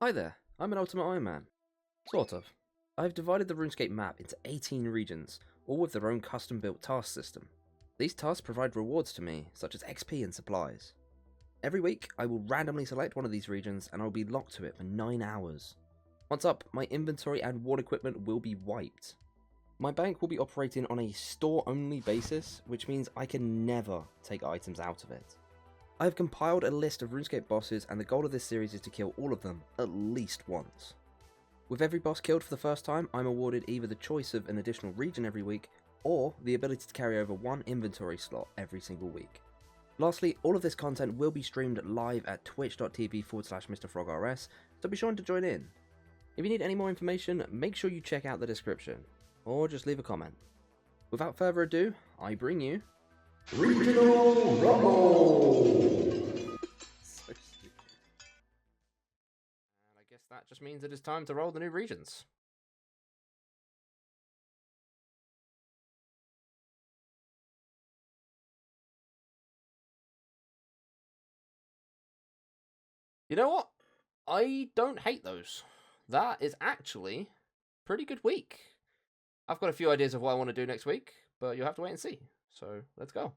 Hi there, I'm an Ultimate Iron Man. Sort of. I've divided the Runescape map into 18 regions, all with their own custom-built task system. These tasks provide rewards to me, such as XP and supplies. Every week, I will randomly select one of these regions and I'll be locked to it for 9 hours. Once up, my inventory and ward equipment will be wiped. My bank will be operating on a store-only basis, which means I can never take items out of it. I have compiled a list of RuneScape bosses, and the goal of this series is to kill all of them, at least once. With every boss killed for the first time, I'm awarded either the choice of an additional region every week, or the ability to carry over one inventory slot every single week. Lastly, all of this content will be streamed live at twitch.tv/MrFrogRS, so be sure to join in. If you need any more information, make sure you check out the description, or just leave a comment. Without further ado, I bring you Regional Rumble! So stupid. And I guess that just means it is time to roll the new regions. You know what? I don't hate those. That is actually a pretty good week. I've got a few ideas of what I want to do next week, but you'll have to wait and see. So let's go.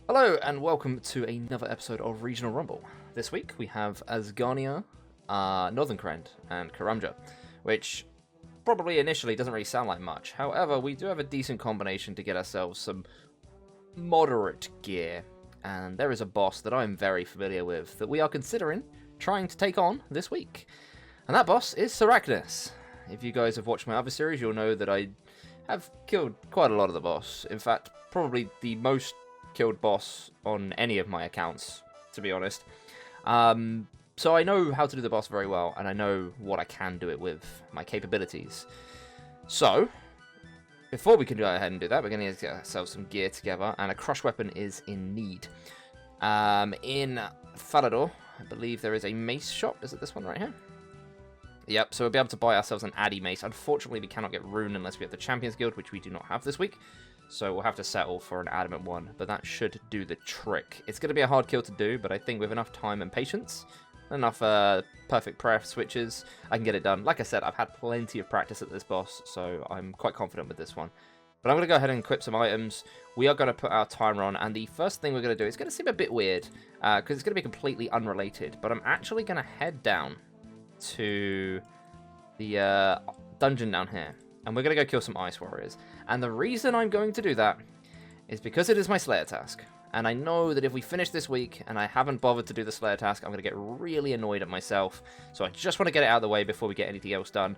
Hello and welcome to another episode of Regional Rumble. This week we have Asgarnia, Northern Krend, and Karamja, which probably initially doesn't really sound like much. However, we do have a decent combination to get ourselves some moderate gear, and there is a boss that I'm very familiar with that we are considering trying to take on this week. And that boss is Sarachnis. If you guys have watched my other series, you'll know that I have killed quite a lot of the boss. In fact, probably the most killed boss on any of my accounts, to be honest. So I know how to do the boss very well, and I know what I can do it with, my capabilities. So, before we can go ahead and do that, we're going to get ourselves some gear together, and a crush weapon is in need. In Falador, I believe there is a mace shop. Is it this one right here? Yep, so we'll be able to buy ourselves an Addy mace. Unfortunately, we cannot get rune unless we have the Champions Guild, which we do not have this week. So we'll have to settle for an adamant one, but that should do the trick. It's going to be a hard kill to do, but I think with enough time and patience, enough perfect prayer switches, I can get it done. Like I said, I've had plenty of practice at this boss, so I'm quite confident with this one. But I'm going to go ahead and equip some items. We are going to put our timer on, and the first thing we're going to do is going to seem a bit weird, because it's going to be completely unrelated, but I'm actually going to head down to the dungeon down here. And we're going to go kill some Ice Warriors. And the reason I'm going to do that is because it is my Slayer task. And I know that if we finish this week and I haven't bothered to do the Slayer task, I'm going to get really annoyed at myself. So I just want to get it out of the way before we get anything else done.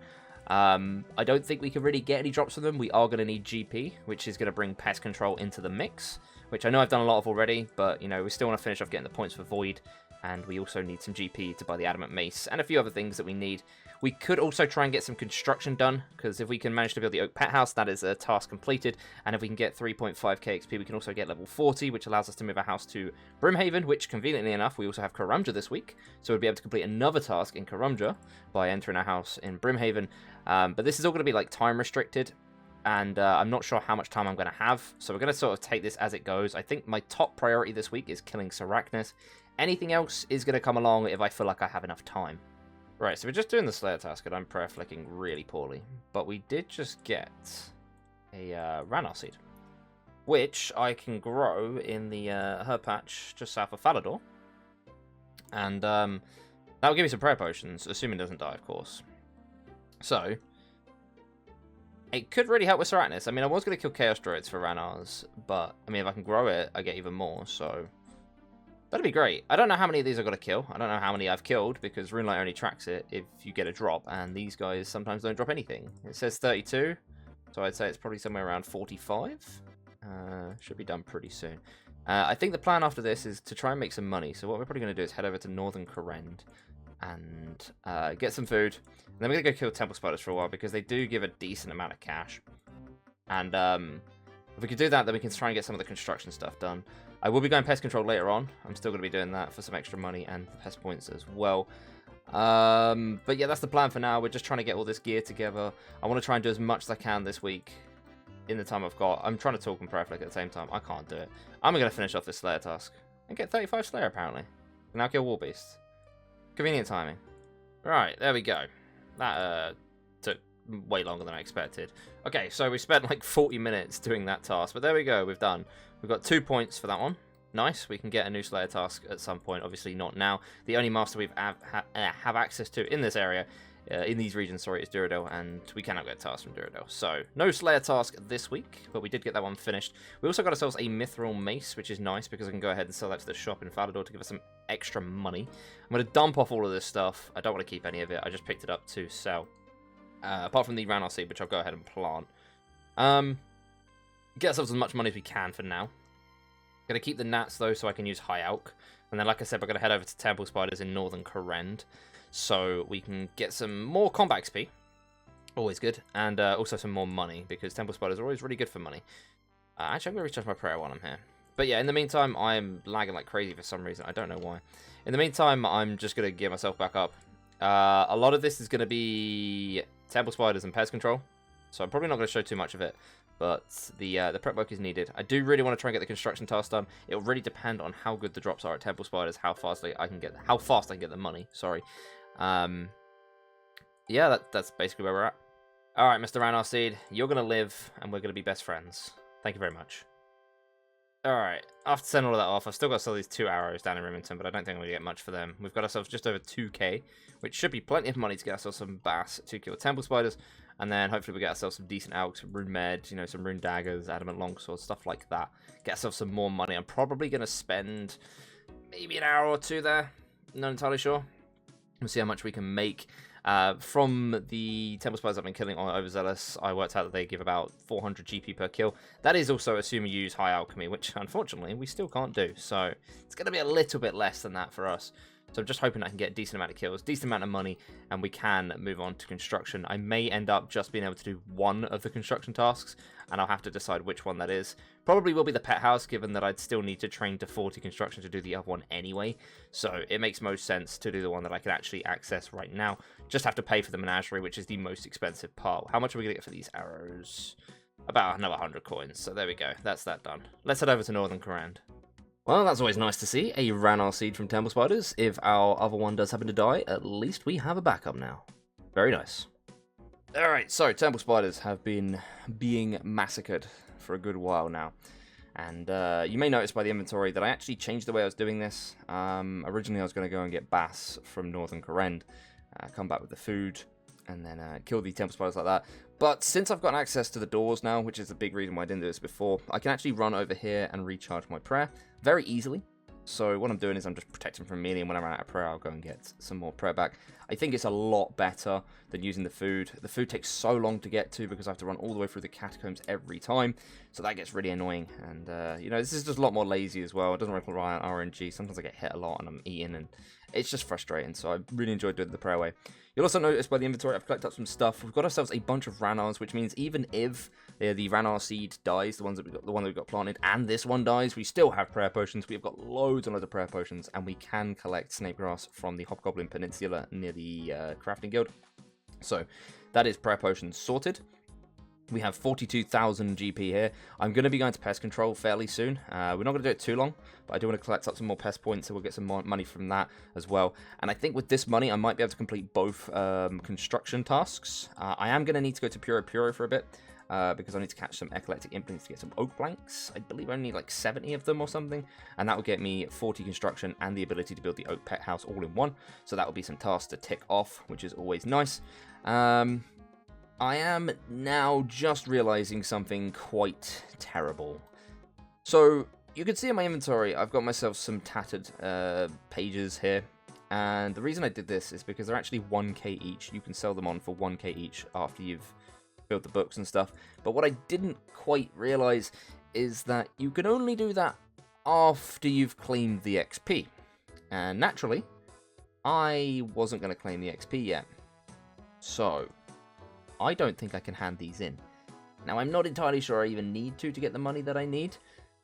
I don't think we can really get any drops from them. We are going to need GP, which is going to bring pest control into the mix, which I know I've done a lot of already. But, you know, we still want to finish off getting the points for Void. And we also need some GP to buy the Adamant Mace and a few other things that we need. We could also try and get some construction done, because if we can manage to build the Oak Pet House, that is a task completed. And if we can get 3.5k XP, we can also get level 40, which allows us to move our house to Brimhaven, which, conveniently enough, we also have Karamja this week. So we'll be able to complete another task in Karamja by entering our house in Brimhaven. But this is all going to be like time restricted, and I'm not sure how much time I'm going to have. So we're going to sort of take this as it goes. I think my top priority this week is killing Sarachnis. Anything else is going to come along if I feel like I have enough time. Right, so we're just doing the Slayer task, and I'm prayer flicking really poorly. But we did just get a Ranar seed, which I can grow in the herb patch just south of Falador. And that will give me some prayer potions, assuming it doesn't die, of course. So, it could really help with Sarachnis. I mean, I was going to kill Chaos Druids for Ranars, but, I mean, if I can grow it, I get even more, so that'd be great. I don't know how many of these I've got to kill. I don't know how many I've killed, because RuneLite only tracks it if you get a drop, and these guys sometimes don't drop anything. It says 32, so I'd say it's probably somewhere around 45. Should be done pretty soon. I think the plan after this is to try and make some money, so what we're probably going to do is head over to Northern Krend and get some food. And then we're going to go kill Temple Spiders for a while, because they do give a decent amount of cash. And if we could do that, then we can try and get some of the construction stuff done. I will be going pest control later on. I'm still going to be doing that for some extra money and pest points as well. But yeah, that's the plan for now. We're just trying to get all this gear together. I want to try and do as much as I can this week in the time I've got. I'm trying to talk and prayerflick at the same time. I can't do it. I'm going to finish off this Slayer task and get 35 Slayer, apparently. And now kill War Beast. Convenient timing. Right, there we go. That took way longer than I expected. Okay, so we spent like 40 minutes doing that task, but there we go, we've done. We've got 2 points for that one. Nice, we can get a new Slayer task at some point, obviously not now. The only master we have access to in this area, in these regions, sorry, is Duradel, and we cannot get tasks from Duradel. So, no Slayer task this week, but we did get that one finished. We also got ourselves a Mithril Mace, which is nice, because I can go ahead and sell that to the shop in Falador to give us some extra money. I'm going to dump off all of this stuff. I don't want to keep any of it, I just picked it up to sell. Apart from the Ranar seed, which I'll go ahead and plant. Get ourselves as much money as we can for now. Gonna keep the gnats though, so I can use High Alk. And then, like I said, we're gonna head over to Temple Spiders in Northern Korend, so we can get some more combat XP. Always good, and also some more money, because Temple Spiders are always really good for money. Actually, I'm gonna recharge my prayer while I'm here. But yeah, in the meantime, I'm lagging like crazy for some reason. I don't know why. In the meantime, I'm just gonna gear myself back up. A lot of this is gonna be Temple Spiders and Pest Control, so I'm probably not gonna show too much of it. But the prep work is needed. I do really want to try and get the construction task done. It will really depend on how good the drops are at Temple Spiders, how fast I can get the money. Sorry. Yeah, that's basically where we're at. All right, Mr. Ranar Seed, you're gonna live, and we're gonna be best friends. Thank you very much. All right, after sending all of that off, I've still got some of these 2 arrows down in Remington, but I don't think I'm gonna get much for them. We've got ourselves just over 2k, which should be plenty of money to get ourselves some bass to kill Temple Spiders. And then hopefully we get ourselves some decent alks, rune med, you know, some rune daggers, adamant longswords, stuff like that. Get ourselves some more money. I'm probably going to spend maybe an hour or two there. Not entirely sure. We'll see how much we can make. From the Temple Spiders I've been killing on Overzealous, I worked out that they give about 400 GP per kill. That is also assuming you use High Alchemy, which unfortunately we still can't do. So it's going to be a little bit less than that for us. So I'm just hoping I can get a decent amount of kills, decent amount of money, and we can move on to construction. I may end up just being able to do one of the construction tasks, and I'll have to decide which one that is. Probably will be the pet house, given that I'd still need to train to 40 construction to do the other one anyway. So it makes most sense to do the one that I can actually access right now. Just have to pay for the menagerie, which is the most expensive part. How much are we going to get for these arrows? About another 100 coins. So there we go. That's that done. Let's head over to Northern Korend. Well, that's always nice to see, a Ranar Seed from Temple Spiders. If our other one does happen to die, at least we have a backup now. Very nice. Alright, so Temple Spiders have been being massacred for a good while now. And you may notice by the inventory that I actually changed the way I was doing this. Originally I was going to go and get bass from Northern Korend, come back with the food, and then kill the Temple Spiders like that. But since I've got access to the doors now, which is a big reason why I didn't do this before, I can actually run over here and recharge my prayer very easily. So what I'm doing is I'm just protecting from melee, and when I run out of prayer, I'll go and get some more prayer back. I think it's a lot better than using the food. The food takes so long to get to because I have to run all the way through the catacombs every time. So that gets really annoying. And, you know, this is just a lot more lazy as well. It doesn't rely on RNG. Sometimes I get hit a lot and I'm eating, and it's just frustrating. So I really enjoyed doing the prayer way. You'll also notice by the inventory I've collected up some stuff. We've got ourselves a bunch of Ranars, which means even if the Ranar seed dies, the one that we got planted, and this one dies, we still have prayer potions. We've got loads and loads of prayer potions, and we can collect snake grass from the Hobgoblin Peninsula near the crafting guild. So that is prayer potions sorted. We have 42,000 GP here. I'm going to be going to pest control fairly soon. We're not going to do it too long, but I do want to collect up some more pest points, so we'll get some more money from that as well. And I think with this money, I might be able to complete both construction tasks. I am going to need to go to Puro for a bit, because I need to catch some eclectic implants to get some oak planks. I believe I need like 70 of them or something, and that will get me 40 construction and the ability to build the oak pet house all in one. So that will be some tasks to tick off, which is always nice. I am now just realizing something quite terrible. So you can see in my inventory, I've got myself some tattered pages here. And the reason I did this is because they're actually 1k each. You can sell them on for 1k each after you've built the books and stuff. But what I didn't quite realize is that you can only do that after you've claimed the XP. And naturally, I wasn't going to claim the XP yet. So I don't think I can hand these in. Now, I'm not entirely sure I even need to get the money that I need.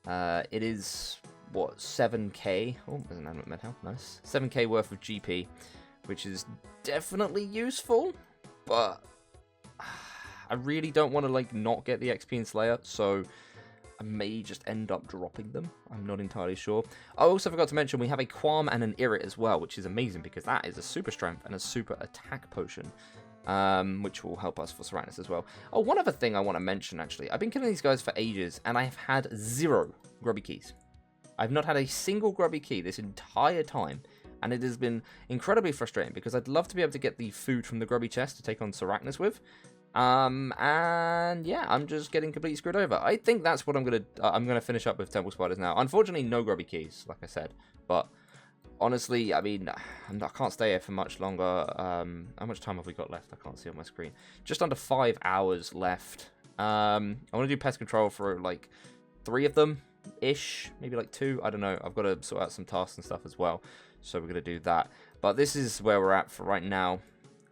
It is, what, 7k? Oh, there's an animate med nice. 7k worth of GP, which is definitely useful, but I really don't want to, like, not get the XP in Slayer, so I may just end up dropping them. I'm not entirely sure. I also forgot to mention we have a Qualm and an Irrit as well, which is amazing because that is a super strength and a super attack potion, which will help us for Saracnus as well. Oh, one other thing I want to mention, actually. I've been killing these guys for ages, and I've had 0 grubby keys. I've not had a single grubby key this entire time, and it has been incredibly frustrating because I'd love to be able to get the food from the grubby chest to take on Saracnus with. And yeah, I'm just getting completely screwed over. I think that's what I'm gonna finish up with Temple Spiders now. Unfortunately, no grubby keys, like I said. But honestly, I mean, I can't stay here for much longer. How much time have we got left? I can't see on my screen. Just under 5 hours left. I want to do pest control for like 3 of them ish, maybe like 2. I don't know. I've got to sort out some tasks and stuff as well, so we're gonna do that. But this is where we're at for right now.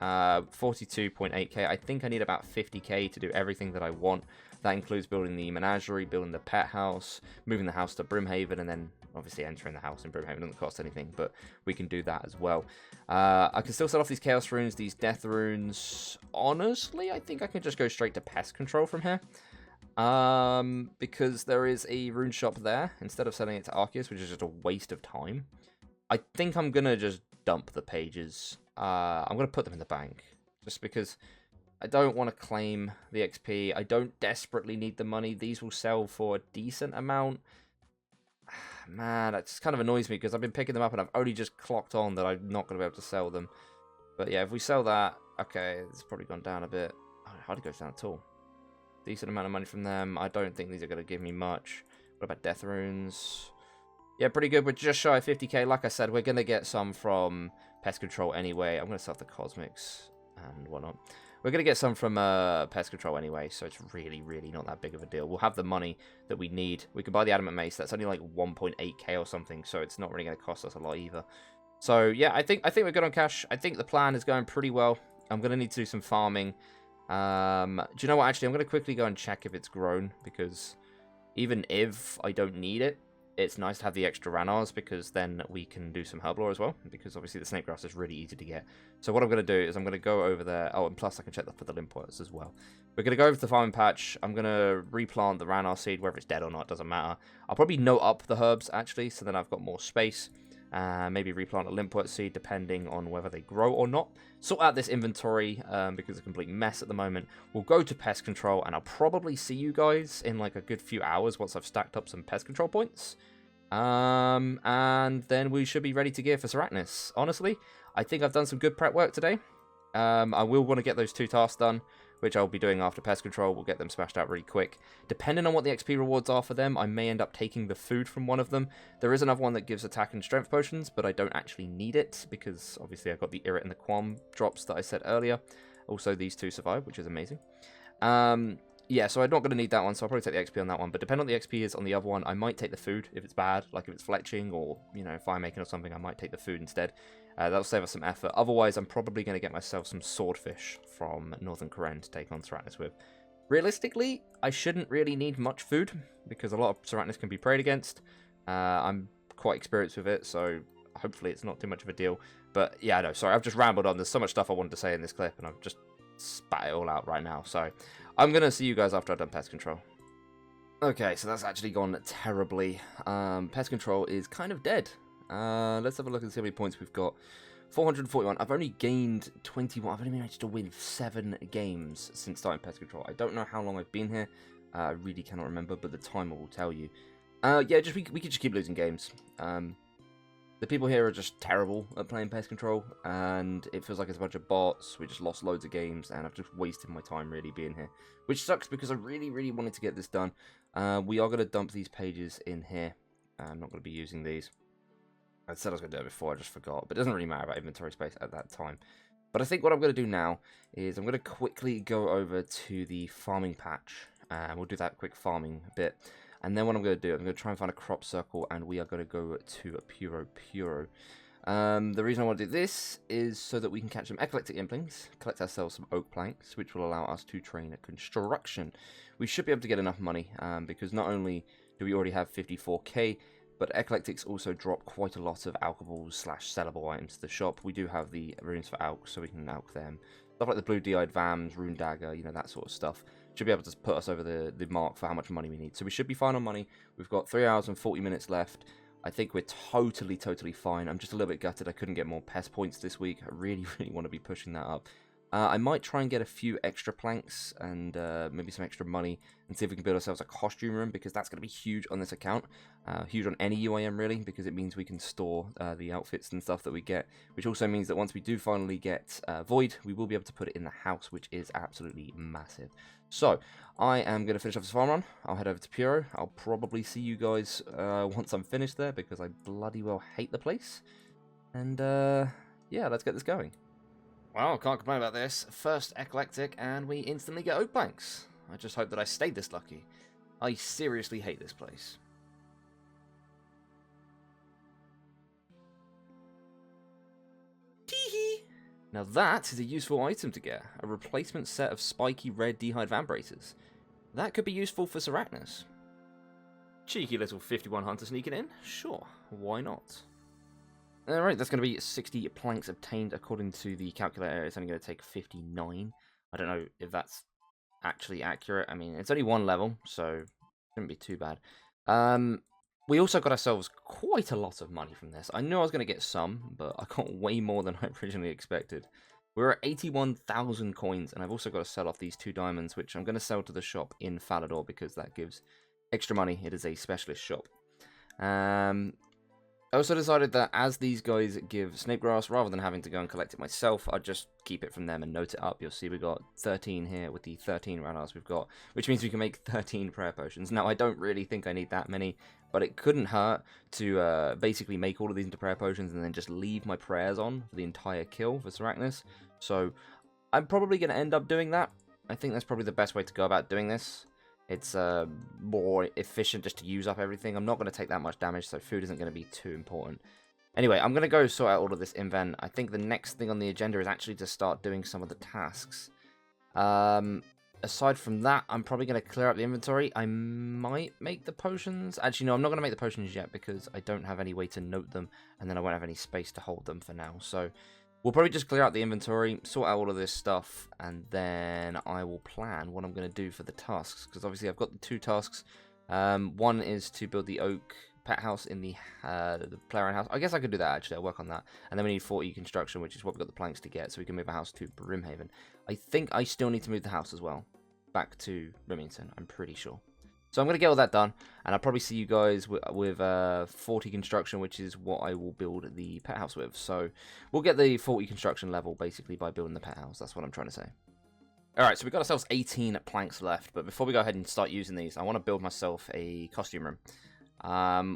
42.8k. I think I need about 50k to do everything that I want. That includes building the menagerie, building the pet house, moving the house to Brimhaven, and then obviously entering the house in Brimhaven. Doesn't cost anything, but we can do that as well. I can still set off these chaos runes, these death runes. Honestly, I think I can just go straight to pest control from here, because there is a rune shop there instead of selling it to Arceus, which is just a waste of time. I think I'm gonna just dump the pages. I'm going to put them in the bank, just because I don't want to claim the XP. I don't desperately need the money. These will sell for a decent amount. Man, that just kind of annoys me, because I've been picking them up, and I've only just clocked on that I'm not going to be able to sell them. But yeah, if we sell that, okay, it's probably gone down a bit. Oh, it hardly goes down at all. Decent amount of money from them. I don't think these are going to give me much. What about death runes? Yeah, pretty good. We're just shy of 50k. Like I said, we're going to get some from pest control anyway. I'm going to sell the cosmics and whatnot. We're going to get some from pest control anyway, so it's really, really not that big of a deal. We'll have the money that we need. We can buy the adamant mace. That's only like 1.8k or something, so it's not really going to cost us a lot either. So yeah, I think we're good on cash. I think the plan is going pretty well. I'm going to need to do some farming. Do you know what? Actually, I'm going to quickly go and check if it's grown, because even if I don't need it, it's nice to have the extra Ranars, because then we can do some Herblore as well, because obviously the snake grass is really easy to get. So what I'm going to do is I'm going to go over there. Oh, and plus I can check that for the Limpworts as well. We're going to go over to the farming patch. I'm going to replant the Ranar seed, whether it's dead or not, doesn't matter. I'll probably note up the herbs, actually, so then I've got more space. Maybe replant a Limpwort seed, depending on whether they grow or not. Sort out this inventory, because it's a complete mess at the moment. We'll go to pest control, and I'll probably see you guys in like a good few hours once I've stacked up some pest control points. And then we should be ready to gear for Saracnus. Honestly, I think I've done some good prep work today. I will want to get those 2 tasks done, which I'll be doing after pest control. We'll get them smashed out really quick. Depending on what the XP rewards are for them, I may end up taking the food from one of them. There is another one that gives attack and strength potions, but I don't actually need it, because obviously I've got the Irrit and the Qualm drops that I said earlier. Also, these 2 survive, which is amazing. Yeah, so I'm not going to need that one, so I'll probably take the XP on that one. But depending on the XP is on the other one, I might take the food if it's bad, like if it's fletching or, you know, fire making or something, I might take the food instead. That'll save us some effort. Otherwise, I'm probably going to get myself some swordfish from Northern Karen to take on Saracnus with. Realistically, I shouldn't really need much food, because a lot of Saracnus can be preyed against. I'm quite experienced with it, so hopefully it's not too much of a deal. But yeah, no, sorry, I've just rambled on. There's so much stuff I wanted to say in this clip, and I've just spat it all out right now. So I'm going to see you guys after I've done pest control. Okay, so that's actually gone terribly. Pest control is kind of dead. Let's have a look and see how many points we've got. 441. I've only gained 21. I've only managed to win 7 games since starting pest control. I don't know how long I've been here. I really cannot remember, but the timer will tell you. Yeah, we could just keep losing games. The people here are just terrible at playing pest control, and it feels like it's a bunch of bots. We just lost loads of games, and I've just wasted my time really being here, which sucks because I really, really wanted to get this done. We are going to dump these pages in here. I'm not going to be using these. I said I was going to do it before, I just forgot, but it doesn't really matter about inventory space at that time. But I think what I'm going to do now is I'm going to quickly go over to the farming patch, and we'll do that quick farming bit. And then what I'm going to do, I'm going to try and find a crop circle, and we are going to go to a Puro. The reason I want to do this is so that we can catch some eclectic implings, collect ourselves some oak planks, which will allow us to train at construction. We should be able to get enough money, because not only do we already have 54k, but eclectics also drop quite a lot of alchables / sellable items to the shop. We do have the runes for alch, so we can alch them. Stuff like the blue D-eyed Vams, rune dagger, you know, that sort of stuff. Should be able to put us over the mark for how much money we need. So we should be fine on money. We've got 3 hours and 40 minutes left. I think we're totally fine. I'm just a little bit gutted I couldn't get more pest points this week. I really want to be pushing that up. I might try and get a few extra planks and maybe some extra money and see if we can build ourselves a costume room, because that's going to be huge on this account. Huge on any UIM really, because it means we can store the outfits and stuff that we get, which also means that once we do finally get Void, we will be able to put it in the house, which is absolutely massive. So, I am going to finish off this farm run. I'll head over to Puro. I'll probably see you guys once I'm finished there, because I bloody well hate the place. And yeah, let's get this going. Well, can't complain about this. First eclectic, and we instantly get oak planks. I just hope that I stayed this lucky. I seriously hate this place. Teehee! Now that is a useful item to get. A replacement set of spiky red D-hide vambraces. That could be useful for Sarachnis. Cheeky little 51 hunter sneaking in? Sure, why not? Alright, that's going to be 60 planks obtained according to the calculator. It's only going to take 59. I don't know if that's actually accurate. I mean, it's only one level, so it shouldn't be too bad. We also got ourselves quite a lot of money from this. I knew I was going to get some, but I got way more than I originally expected. We're at 81,000 coins, and I've also got to sell off these 2 diamonds, which I'm going to sell to the shop in Falador, because that gives extra money. It is a specialist shop. I also decided that as these guys give snake grass, rather than having to go and collect it myself, I'd just keep it from them and note it up. You'll see we got 13 here with the 13 radars we've got, which means we can make 13 prayer potions. Now, I don't really think I need that many, but it couldn't hurt to basically make all of these into prayer potions and then just leave my prayers on for the entire kill for Sarachnis. So I'm probably going to end up doing that. I think that's probably the best way to go about doing this. It's more efficient just to use up everything. I'm not going to take that much damage, so food isn't going to be too important. Anyway, I'm going to go sort out all of this invent. I think the next thing on the agenda is actually to start doing some of the tasks. Aside from that, I'm probably going to clear up the inventory. I might make the potions. Actually, no, I'm not going to make the potions yet because I don't have any way to note them, and then I won't have any space to hold them for now. So we'll probably just clear out the inventory, sort out all of this stuff, and then I will plan what I'm going to do for the tasks. Because obviously I've got the 2 tasks. One is to build the oak pet house in the player house. I guess I could do that actually. I'll work on that. And then we need 40 construction, which is what we've got the planks to get, so we can move a house to Brimhaven. I think I still need to move the house as well back to Remington. I'm pretty sure. So I'm going to get all that done, and I'll probably see you guys with 40 construction, which is what I will build the pet house with. So we'll get the 40 construction level, basically, by building the pet house. That's what I'm trying to say. Alright, so we've got ourselves 18 planks left, but before we go ahead and start using these, I want to build myself a costume room.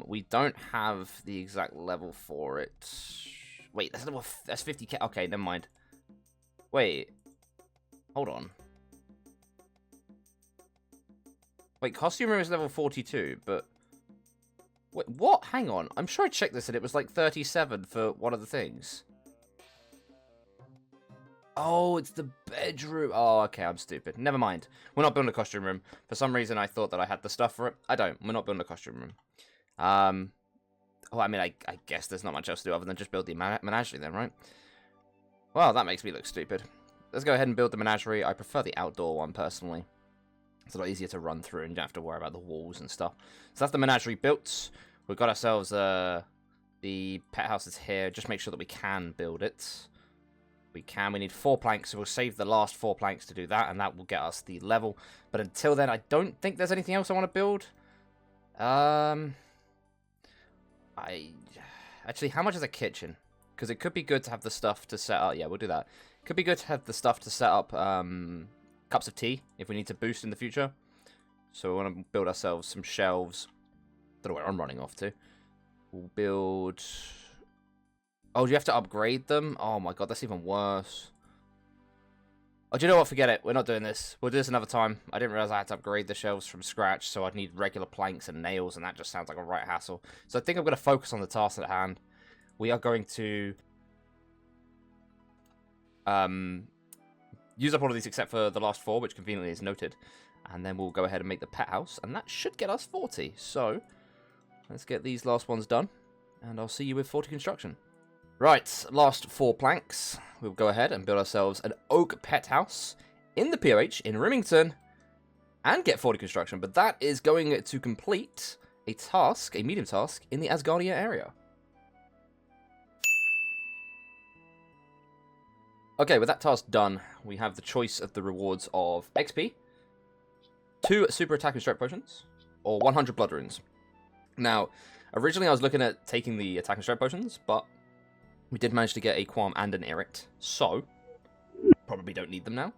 We don't have the exact level for it. Wait, that's 50k. Okay, never mind. Wait. Hold on. Wait, costume room is level 42, but... Wait, what? Hang on. I'm sure I checked this and it was like 37 for one of the things. Oh, it's the bedroom. Oh, okay, I'm stupid. Never mind. We're not building a costume room. For some reason, I thought that I had the stuff for it. I don't. We're not building a costume room. Oh, I mean, I guess there's not much else to do other than just build the menagerie then, right? Well, that makes me look stupid. Let's go ahead and build the menagerie. I prefer the outdoor one, personally. It's a lot easier to run through and you don't have to worry about the walls and stuff. So that's the menagerie built. We've got ourselves the pet houses here. Just make sure that we can build it. We can. We need 4 planks, so we'll save the last 4 planks to do that, and that will get us the level. But until then, I don't think there's anything else I want to build. Actually, how much is a kitchen? Because it could be good to have the stuff to set up. Yeah, we'll do that. Could be good to have the stuff to set up cups of tea if we need to boost in the future. So we want to build ourselves some shelves. Don't know where I'm running off to. We'll build... Oh, do you have to upgrade them? Oh my god, that's even worse. Oh, do you know what? Forget it. We're not doing this. We'll do this another time. I didn't realize I had to upgrade the shelves from scratch, so I'd need regular planks and nails, and that just sounds like a right hassle. So I think I'm going to focus on the task at hand, we are going to use up all of these except for the last 4, which conveniently is noted. And then we'll go ahead and make the pet house, and that should get us 40. So, let's get these last ones done, and I'll see you with 40 construction. Right, last 4 planks. We'll go ahead and build ourselves an oak pet house in the POH in Remington, and get 40 construction. But that is going to complete a task, a medium task, in the Asgardia area. Okay, with that task done, we have the choice of the rewards of XP, 2 super attack and strike potions, or 100 blood runes. Now, originally I was looking at taking the attack and strike potions, but we did manage to get a Qualm and an Irrit, so probably don't need them now.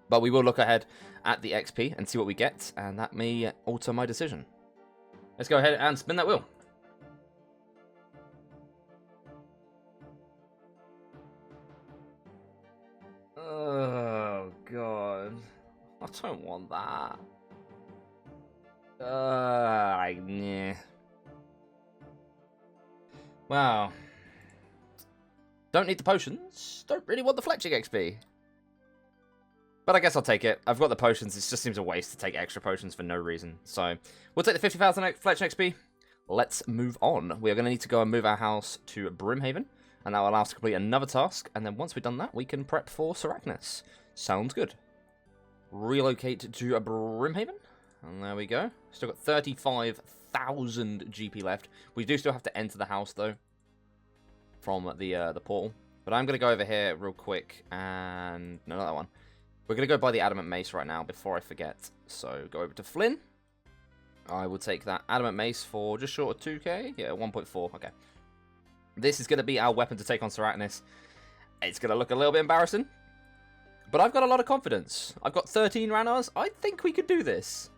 But we will look ahead at the XP and see what we get, and that may alter my decision. Let's go ahead and spin that wheel. Oh, God. I don't want that. Nah. Wow. Don't need the potions. Don't really want the fletching XP. But I guess I'll take it. I've got the potions. It just seems a waste to take extra potions for no reason. So, we'll take the 50,000 fletching XP. Let's move on. We are going to need to go and move our house to Brimhaven. And that will allow us to complete another task. And then once we've done that, we can prep for Sarachnis. Sounds good. Relocate to Brimhaven. And there we go. Still got 35,000 GP left. We do still have to enter the house, though, from the portal. But I'm going to go over here real quick. And no, not that one. We're going to go buy the Adamant Mace right now before I forget. So go over to Flynn. I will take that Adamant Mace for just short of 2k. Yeah, 1.4. Okay. This is going to be our weapon to take on Sarachnis. It's going to look a little bit embarrassing. But I've got a lot of confidence. I've got 13 Ranars. I think we could do this.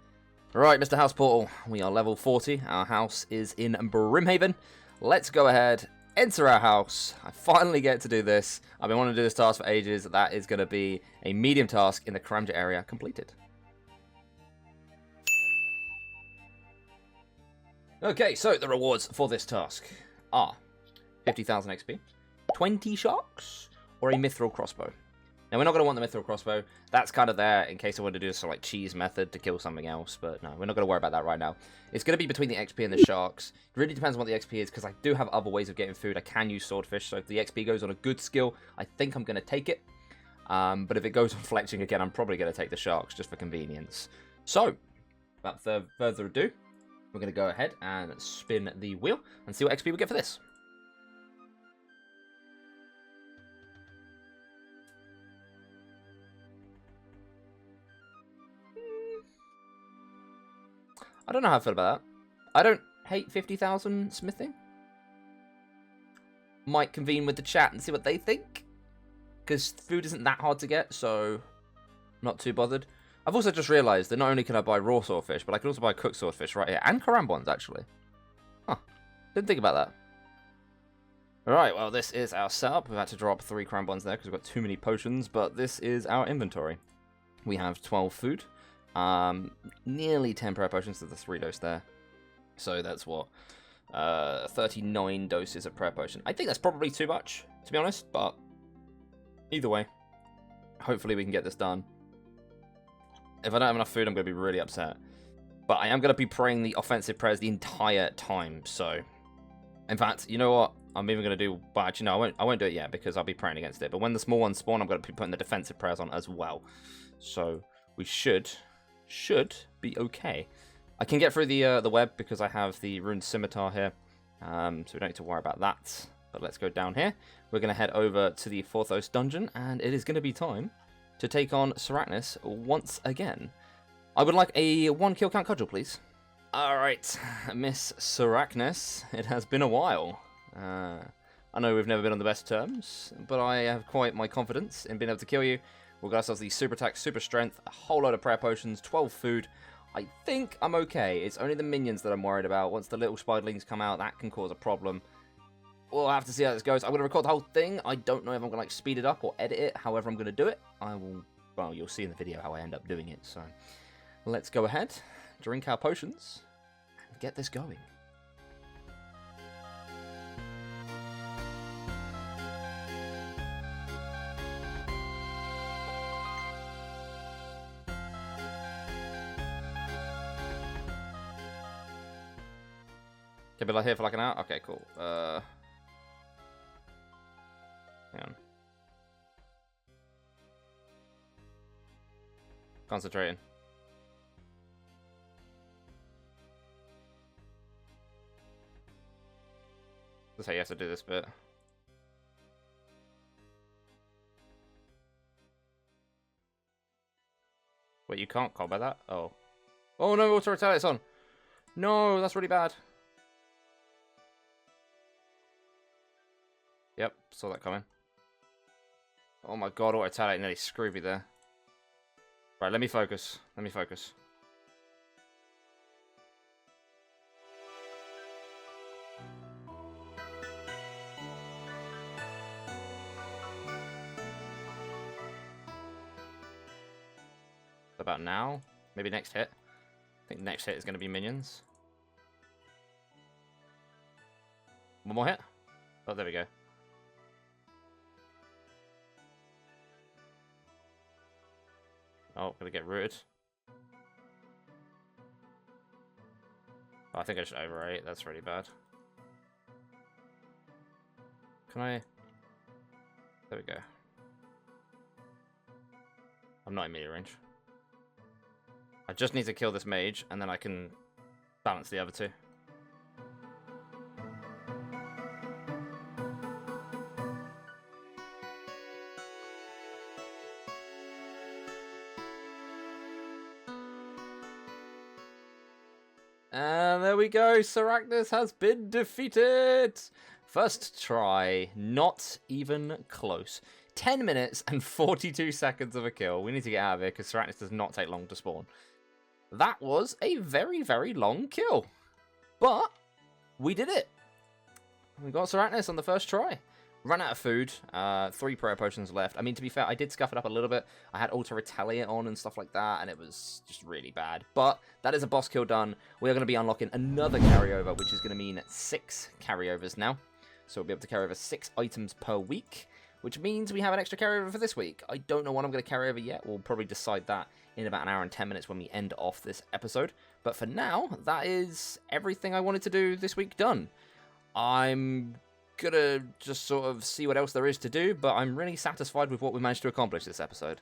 Right, Mr. House Portal. We are level 40. Our house is in Brimhaven. Let's go ahead. Enter our house. I finally get to do this. I've been wanting to do this task for ages. That is going to be a medium task in the Karamja area completed. Okay, so the rewards for this task are 50,000 XP, 20 sharks, or a mithril crossbow. Now, we're not going to want the mithril crossbow. That's kind of there in case I want to do this sort of like cheese method to kill something else. But no, we're not going to worry about that right now. It's going to be between the XP and the sharks. It really depends on what the XP is, because I do have other ways of getting food. I can use swordfish, so if the XP goes on a good skill, I think I'm going to take it. But if it goes on fletching again, I'm probably going to take the sharks just for convenience. So, without further ado, we're going to go ahead and spin the wheel and see what XP we get for this. I don't know how I feel about that. I don't hate 50,000 smithing. Might convene with the chat and see what they think. Because food isn't that hard to get, so not too bothered. I've also just realised that not only can I buy raw swordfish, but I can also buy cooked swordfish right here. And karambons, actually. Huh. Didn't think about that. Alright, well, this is our setup. We've had to drop 3 karambons there because we've got too many potions, but this is our inventory. We have 12 food. Nearly 10 prayer potions to the 3 dose there. So that's what? 39 doses of prayer potion. I think that's probably too much, to be honest, but either way, hopefully we can get this done. If I don't have enough food, I'm going to be really upset. But I am going to be praying the offensive prayers the entire time, so... In fact, you know what? I'm even going to do... But actually, no, I won't do it yet, because I'll be praying against it. But when the small ones spawn, I'm going to be putting the defensive prayers on as well. So, we should be okay. I can get through the web because I have the rune scimitar here, so we don't need to worry about that. But let's go down here. We're going to head over to the Forthos dungeon, and it is going to be time to take on Sarachnis once again. I would like a 1 kill count cudgel, please. Alright, Miss Sarachnis, it has been a while. I know we've never been on the best terms, but I have quite my confidence in being able to kill you. We'll get ourselves the super attack, super strength, a whole load of prayer potions, 12 food. I think I'm okay. It's only the minions that I'm worried about. Once the little spiderlings come out, that can cause a problem. We'll have to see how this goes. I'm going to record the whole thing. I don't know if I'm going to like speed it up or edit it. However I'm going to do it, I will... Well, you'll see in the video how I end up doing it. So let's go ahead, drink our potions, and get this going. Can be like here for like an hour? Okay, cool. Hang on. Concentrating. That's how you have to do this bit. Wait, you can't combat that? Oh. Oh no, auto retaliate's on. No, that's really bad. Yep, saw that coming. Oh my god, auto retaliate nearly screwed me there. Right, let me focus. Let me focus. About now? Maybe next hit? I think next hit is going to be minions. One more hit? Oh, there we go. Oh, gonna get rooted. Oh, I think I should overrate. That's really bad. Can I... There we go. I'm not in melee range. I just need to kill this mage, and then I can balance the other two. And there we go, Sarachnis has been defeated! First try, not even close. 10 minutes and 42 seconds of a kill. We need to get out of here, because Sarachnis does not take long to spawn. That was a very, very long kill. But we did it. We got Sarachnis on the first try. Ran out of food. 3 prayer potions left. I mean, to be fair, I did scuff it up a little bit. I had auto retaliate on and stuff like that, and it was just really bad. But that is a boss kill done. We are going to be unlocking another carryover, which is going to mean 6 carryovers now. So we'll be able to carry over 6 items per week, which means we have an extra carryover for this week. I don't know what I'm going to carry over yet. We'll probably decide that in about an hour and 10 minutes when we end off this episode. But for now, that is everything I wanted to do this week done. I'm gonna just sort of see what else there is to do, but I'm really satisfied with what we managed to accomplish this episode.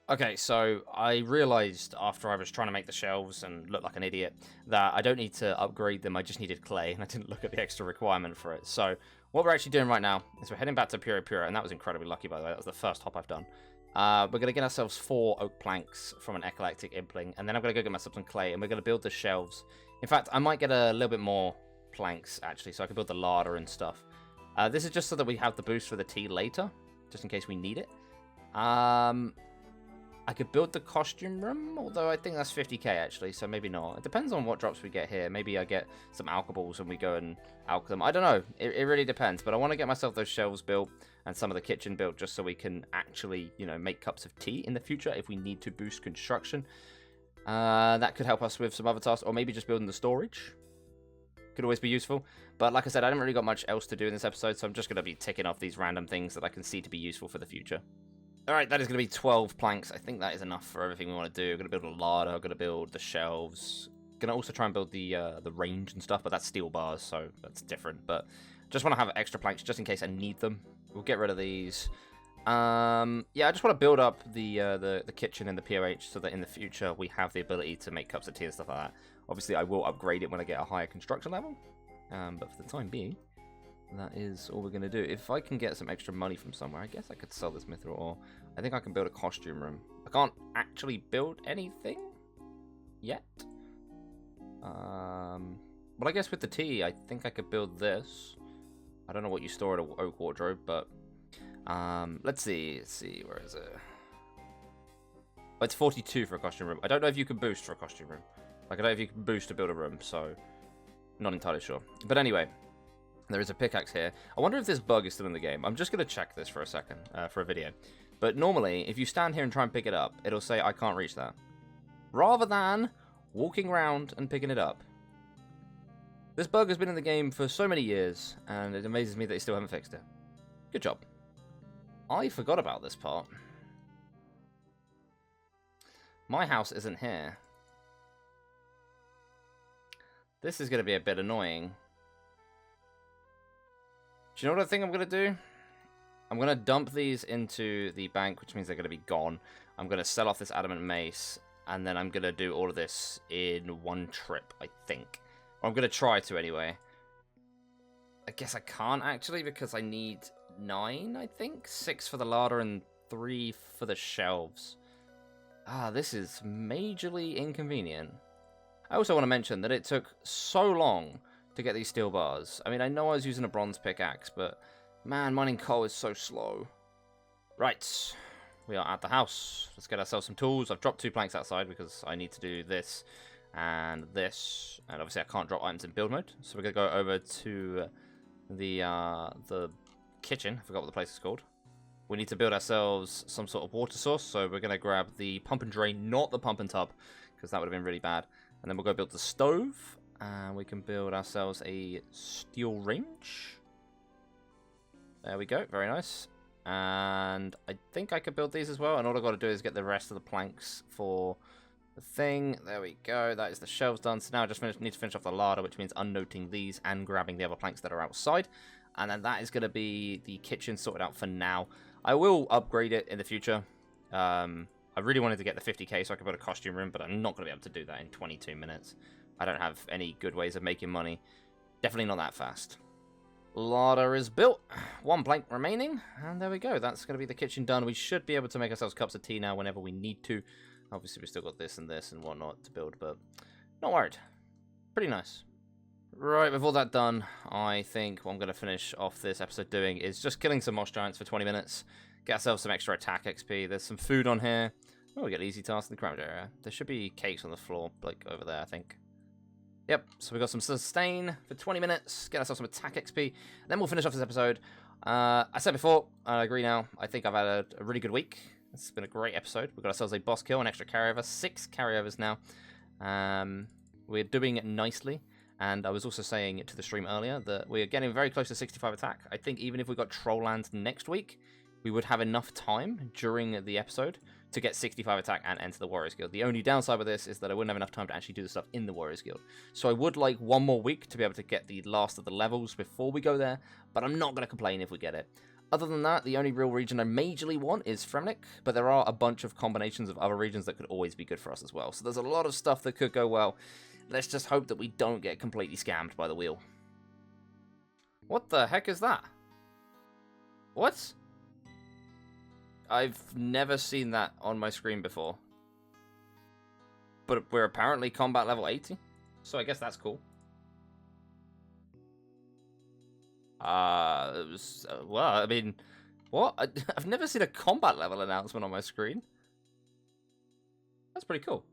Okay, so I realized after I was trying to make the shelves and look like an idiot that I don't need to upgrade them, I just needed clay, and I didn't look at the extra requirement for it. So what we're actually doing right now is we're heading back to Pura, and that was incredibly lucky, by the way. That was the first hop I've done. We're going to get ourselves 4 oak planks from an eclectic impling, and then I'm going to go get myself some clay, and we're going to build the shelves. In fact, I might get a little bit more planks, actually, so I can build the larder and stuff. This is just so that we have the boost for the tea later, just in case we need it. I could build the costume room, although I think that's 50k actually, so maybe not. It depends on what drops we get here. Maybe I get some alkaballs and we go and alk them. I don't know. It really depends, but I want to get myself those shelves built and some of the kitchen built just so we can actually, you know, make cups of tea in the future if we need to boost construction. That could help us with some other tasks, or maybe just building the storage. Could always be useful. But like I said, I haven't really got much else to do in this episode, so I'm just going to be ticking off these random things that I can see to be useful for the future. Alright, that is going to be 12 planks. I think that is enough for everything we want to do. I'm going to build a larder, I'm going to build the shelves. Going to also try and build the range and stuff, but that's steel bars, so that's different. But just want to have extra planks just in case I need them. We'll get rid of these. Yeah, I just want to build up the kitchen and the POH so that in the future we have the ability to make cups of tea and stuff like that. Obviously, I will upgrade it when I get a higher construction level. But for the time being, that is all we're going to do. If I can get some extra money from somewhere, I guess I could sell this mithril ore. I think I can build a costume room. I can't actually build anything yet. But I guess with the tea, I think I could build this. I don't know what you store in an oak wardrobe, but let's see, where is it? Oh, it's 42 for a costume room. I don't know if you can boost for a costume room. Like, I don't know if you can boost to build a room, so not entirely sure. But anyway, there is a pickaxe here. I wonder if this bug is still in the game. I'm just going to check this for a second, for a video. But normally, if you stand here and try and pick it up, it'll say, I can't reach that. Rather than walking around and picking it up. This bug has been in the game for so many years, and it amazes me that they still haven't fixed it. Good job. I forgot about this part. My house isn't here. This is going to be a bit annoying. Do you know what I think I'm going to do? I'm going to dump these into the bank, which means they're going to be gone. I'm going to sell off this adamant mace, and then I'm going to do all of this in one trip, I think. Or I'm going to try to anyway. I guess I can't actually because I need 9, I think? 6 for the larder and 3 for the shelves. Ah, this is majorly inconvenient. I also want to mention that it took so long to get these steel bars. I mean, I know I was using a bronze pickaxe, but man, mining coal is so slow. Right, we are at the house. Let's get ourselves some tools. I've dropped 2 planks outside because I need to do this and this. And obviously I can't drop items in build mode. So we're going to go over to the kitchen. I forgot what the place is called. We need to build ourselves some sort of water source. So we're going to grab the pump and drain, not the pump and tub, because that would have been really bad. And then we'll go build the stove. And we can build ourselves a steel range. There we go, very nice. And I think I could build these as well. And all I've got to do is get the rest of the planks for the thing. There we go, that is the shelves done. So now I just need to finish off the larder, which means unnoting these and grabbing the other planks that are outside. And then that is going to be the kitchen sorted out for now. I will upgrade it in the future. I really wanted to get the 50k so I could build a costume room, but I'm not going to be able to do that in 22 minutes. I don't have any good ways of making money. Definitely not that fast. Larder is built. 1 plank remaining. And there we go. That's going to be the kitchen done. We should be able to make ourselves cups of tea now whenever we need to. Obviously, we've still got this and whatnot to build, but not worried. Pretty nice. Right, with all that done, I think what I'm going to finish off this episode doing is just killing some moss giants for 20 minutes. Get ourselves some extra attack XP. There's some food on here. Oh, we got easy tasks in the crowd area. There should be cakes on the floor, like over there, I think. Yep, so we got some sustain for 20 minutes, get ourselves some attack XP, then we'll finish off this episode. I said before, I agree now, I think I've had a really good week. It's been a great episode. We've got ourselves a boss kill, an extra carryover, 6 carryovers now. We're doing nicely, and I was also saying to the stream earlier that we're getting very close to 65 attack. I think even if we got Trollland next week, we would have enough time during the episode to get 65 attack and enter the Warriors Guild. The only downside with this is that I wouldn't have enough time to actually do the stuff in the Warriors Guild. So I would like 1 more week to be able to get the last of the levels before we go there, but I'm not going to complain if we get it. Other than that, the only real region I majorly want is Fremnik, but there are a bunch of combinations of other regions that could always be good for us as well. So there's a lot of stuff that could go well. Let's just hope that we don't get completely scammed by the wheel. What the heck is that? What? I've never seen that on my screen before. But we're apparently combat level 80, so I guess that's cool. Well, I mean, what? I've never seen a combat level announcement on my screen. That's pretty cool.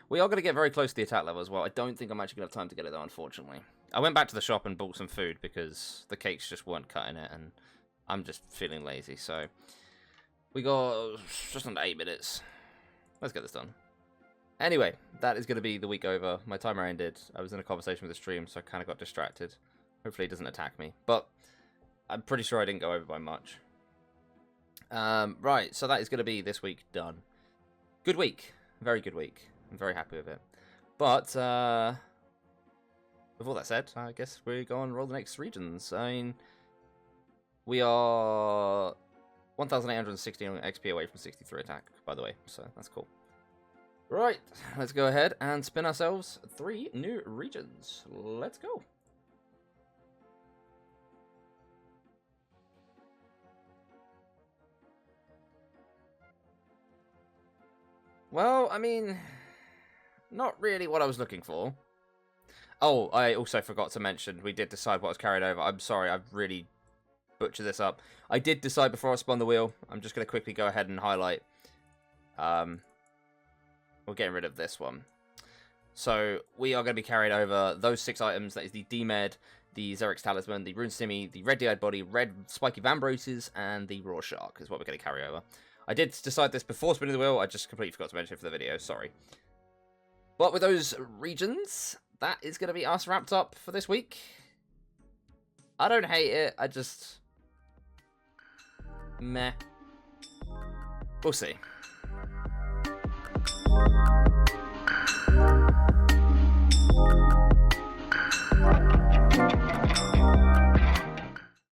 We are going to get very close to the attack level as well. I don't think I'm actually going to have time to get it though, unfortunately. I went back to the shop and bought some food because the cakes just weren't cutting it, and I'm just feeling lazy, so... We got just under 8 minutes. Let's get this done. Anyway, that is going to be the week over. My timer ended. I was in a conversation with the stream, so I kind of got distracted. Hopefully it doesn't attack me. But I'm pretty sure I didn't go over by much. Right, so that is going to be this week done. Good week. Very good week. I'm very happy with it. But, with all that said, I guess we're going to roll the next regions. I mean, we are... 1,816 XP away from 63 attack, by the way, so that's cool. Right, let's go ahead and spin ourselves 3 new regions. Let's go. Well, I mean, not really what I was looking for. Oh, I also forgot to mention, we did decide what was carried over. I'm sorry, I've really... butcher this up. I did decide before I spun the wheel. I'm just going to quickly go ahead and highlight. We're getting rid of this one. So we are going to be carried over those 6 items. That is the D-Med, the Xeric's Talisman, the Rune Simi, the Red D-Eyed Body, Red Spiky Vambroses, and the Raw Shark is what we're going to carry over. I did decide this before spinning the wheel. I just completely forgot to mention it for the video. Sorry. But with those regions, that is going to be us wrapped up for this week. I don't hate it. I just... meh. We'll see.